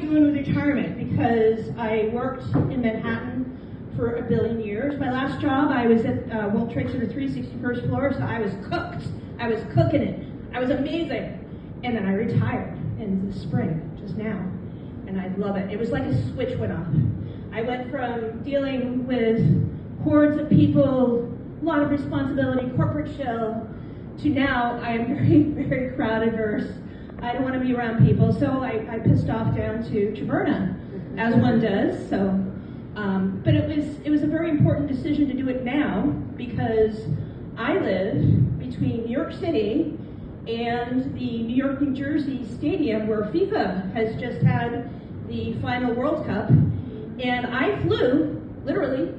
doing with retirement? Because I worked in Manhattan for a billion years. My last job, I was at World Trade Center 361st floor, so I was cooked. I was cooking it. I was amazing. And then I retired in the spring, just now. And I love it. It was like a switch went off. I went from dealing with hordes of people, a lot of responsibility, corporate shell, to now I am very, very crowd averse. I don't want to be around people, so I pissed off down to Taverna, as one does. So, but it was a very important decision to do it now because I live between New York City and the New York, New Jersey stadium where FIFA has just had the final World Cup, and I flew literally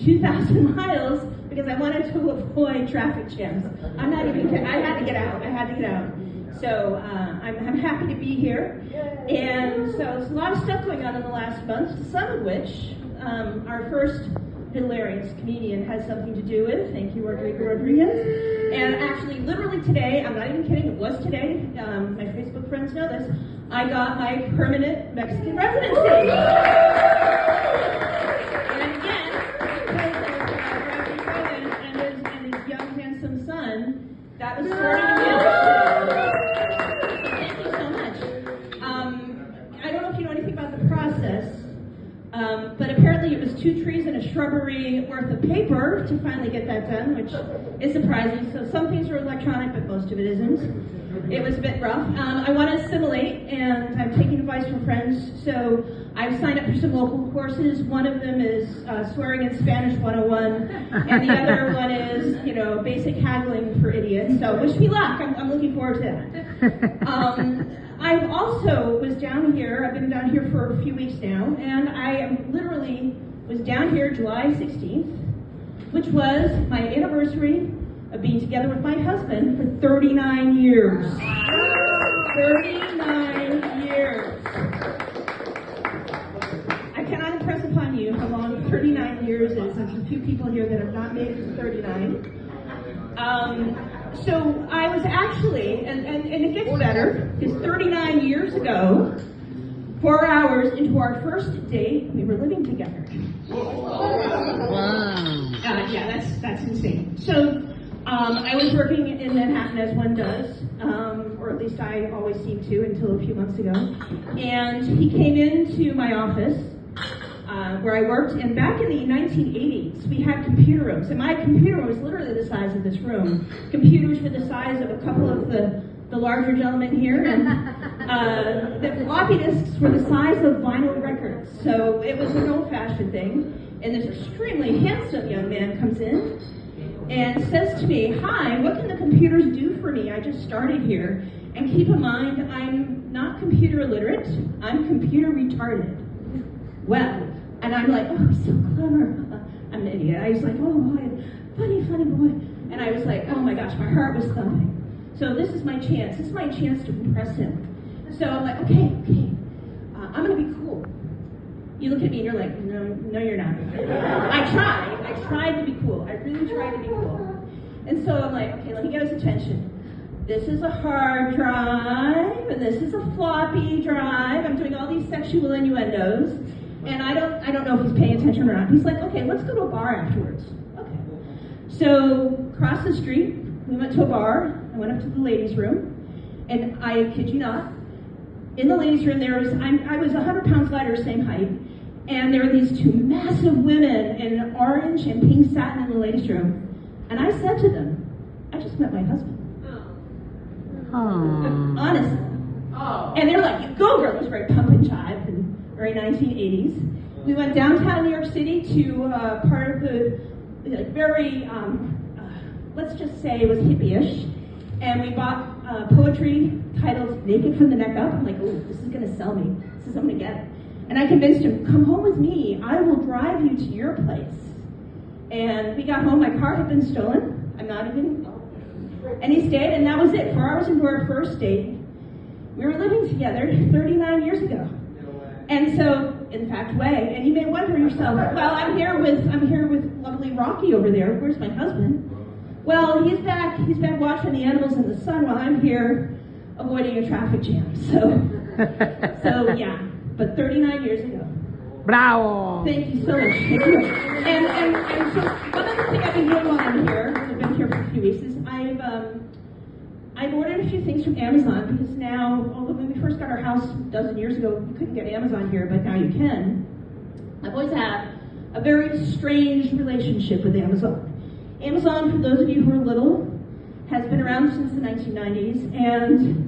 2,000 miles because I wanted to avoid traffic jams. I'm not even kidding. I had to get out. So I'm happy to be here. And so there's a lot of stuff going on in the last month, some of which our first hilarious comedian has something to do with. Thank you, Rodrigo Rodriguez. And actually, literally today, I'm not even kidding, it was today, my Facebook friends know this, I got my permanent Mexican residency. And again, because of Rodrigo and his young, handsome son, that was 40 years. Thank you so much. I don't know if you know anything about the process, but apparently it was 2 trees and a shrubbery worth of paper to finally get that done, which is surprising. So some things are electronic, but most of it isn't. It was a bit rough. I want to assimilate, and I'm taking advice from friends. So I've signed up for some local courses. One of them is Swearing in Spanish 101, and the other one is, basic haggling for idiots. So wish me luck. I'm looking forward to that. I also was down here. I've been down here for a few weeks now, and I literally was down here July 16th, which was my anniversary of being together with my husband for 39 years. 39 years. I cannot impress upon you how long 39 years is. There's a few people here that have not made it to 39. So I was actually, and it gets better, because 39 years ago, 4 hours into our first date, we were living together. Wow. Yeah, that's insane. So I was working in Manhattan, as one does, or at least I always seem to until a few months ago. And he came into my office where I worked, and back in the 1980s, we had computer rooms, and my computer room was literally the size of this room. Computers were the size of a couple of the larger gentlemen here, and the floppy disks were the size of vinyl records, so it was an old-fashioned thing. And this extremely handsome young man comes in and says to me, "Hi, what can the computers do for me? I just started here. And keep in mind, I'm not computer illiterate, I'm computer retarded." Well, and I'm like, "Oh, so clever." I'm an idiot. I was like, "Oh boy, funny boy." And I was like, oh my gosh, my heart was thumping. So this is my chance. This is my chance to impress him. So I'm like, okay, I'm gonna be cool. You look at me and you're like, no, you're not. I tried to be cool. I really tried to be cool. And so I'm like, okay, let me get his attention. This is a hard drive, and this is a floppy drive. I'm doing all these sexual innuendos, and I don't know if he's paying attention or not. He's like, okay, let's go to a bar afterwards. Okay. So across the street, we went to a bar. I went up to the ladies' room, and I kid you not, in the ladies' room there was, I was 100 pounds lighter, same height, and there were these 2 massive women in orange and pink satin in the ladies' room, and I said to them, I just met my husband. Aww. Honestly. And they're like, you go girl. It was very pump and jive and very 1980s. We went downtown New York City to part of the very, let's just say it was hippie-ish. And we bought poetry titled Naked from the Neck Up. I'm like, oh, this is gonna sell me. I'm gonna get it. And I convinced him, come home with me. I will drive you to your place. And we got home, my car had been stolen. I'm not even, and he stayed, and that was it. 4 hours into our first date, we were living together 39 years ago. And so, in fact, and you may wonder yourself, well, I'm here with lovely Rocky over there. Where's my husband? Well, he's back watching the animals in the sun while I'm here avoiding a traffic jam. So yeah. but 39 years ago. Bravo! Thank you so much. Thank you. And so one other thing I've been doing while I'm here, I've been here for a few weeks, is I've ordered a few things from Amazon, because now, although when we first got our house a dozen years ago, you couldn't get Amazon here, but now you can. I've always had a very strange relationship with Amazon. Amazon, for those of you who are little, has been around since the 1990s, and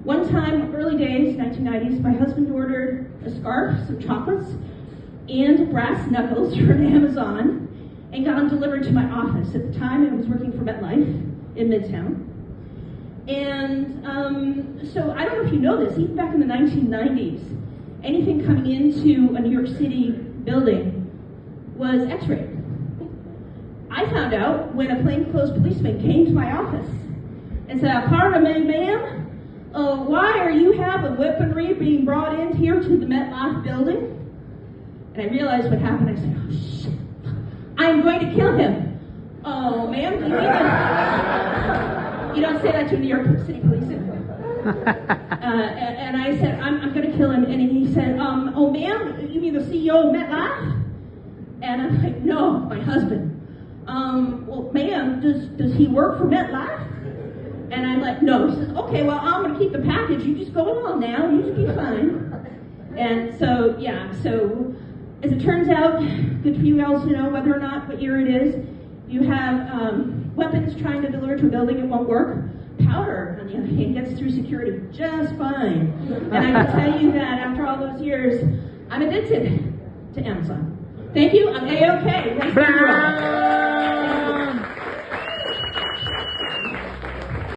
one time, early days, 1990s, my husband ordered a scarf, some chocolates, and brass knuckles from Amazon, and got them delivered to my office. At the time, I was working for MetLife in Midtown. And so I don't know if you know this, even back in the 1990s, anything coming into a New York City building was x-rayed. I found out when a plainclothes policeman came to my office and said, "Pardon me, ma'am, why are you having weaponry being brought in here to the MetLife building?" And I realized what happened. I said, "Oh, shit, I'm going to kill him." "Oh, ma'am, you mean that?" You don't say that to a New York City policeman. And I said, I'm going to kill him. And he said, "Oh, ma'am, you mean the CEO of MetLife?" And I'm like, "No, my husband." "Well, ma'am, does he work for MetLife?" And I'm like, "No." He says, "Okay, well, I'm going to keep the package. You just go along now. You just be fine." And so, yeah, so as it turns out, good for you guys to know whether or not what year it is, you have weapons trying to deliver to a building, it won't work. Powder, on the other hand, gets through security just fine. And I can tell you that after all those years, I'm addicted to Amazon. Thank you. I'm A-OK. Thanks for